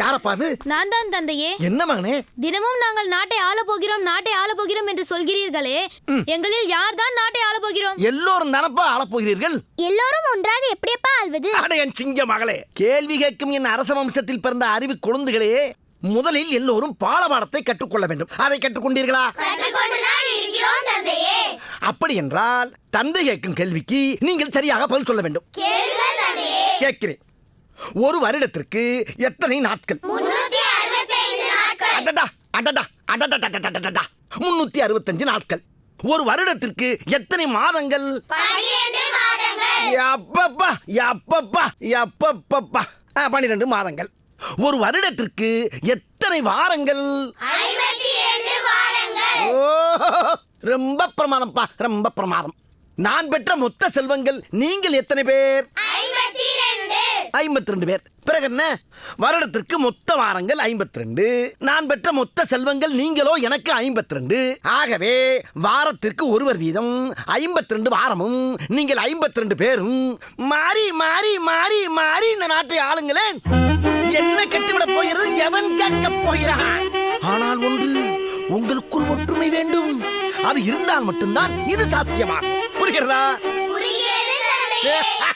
யாரப்பா அது? நான் தான் தந்தையே. என்ன மகனே? தினமும் நாங்கள் நாட்டை ஆளப் போகிறோம் என்று சொல்கிறீர்களே, எங்களில் யார் தான் நாட்டை ஆளப் போகிறோம்? எல்லோரும் தானப்பா ஆளப் போகிறீர்கள். எல்லோரும் ஒன்றாக எப்படியப்பா ஆள்வது? அட என் சிங்க மகளே, கேள்வி கேட்கும் என் அரச வம்சத்தில் பிறந்த அறிவு குழந்தைகளே, முதலில் எல்லோரும் பாலபாடத்தை கற்றுக்கொள்ள வேண்டும். அதை கற்றுக்கொண்டீர்களா? அப்படி என்றால் தந்தை கேட்கும் கேள்விக்கு நீங்கள் சரியாக பதில் சொல்ல வேண்டும். கேட்கிறேன். ஒரு வருடத்திற்கு எத்தனை நாட்கள்? 365 நாட்கள். ஒரு வருடத்திற்கு எத்தனை மாதங்கள்? 12 மாதங்கள். ஒரு வருடத்திற்கு எத்தனை வாரங்கள்? ரொம்ப பிரமாதம்ப்பா, ரொம்ப பிரமாதம். நான் பெற்ற மொத்த செல்வங்கள் நீங்கள் எத்தனை பேர்? 52 பேர். பிறகு என்ன? வருடத்திற்கு மொத்த வாரங்கள் 52. நான் பெற்ற மொத்த செல்வங்கள் நீங்களோ எனக்கு 52. ஆகவே வாரத்திற்கு ஒருவர் வீதம் 52 வாரமும் நீங்கள் 52 பேரும் மாறி மாறி மாறி மாறி இந்த நாட்டை ஆளுங்களேன். என்ன கட்டிவிட போகிறது? எவன் கேட்க போகிறான்? ஆனால் ஒன்று, உங்களுக்குள் ஒற்றுமை வேண்டும். அது இருந்தால் மட்டும்தான் இது சாத்தியமாகும். புரிகிறதா?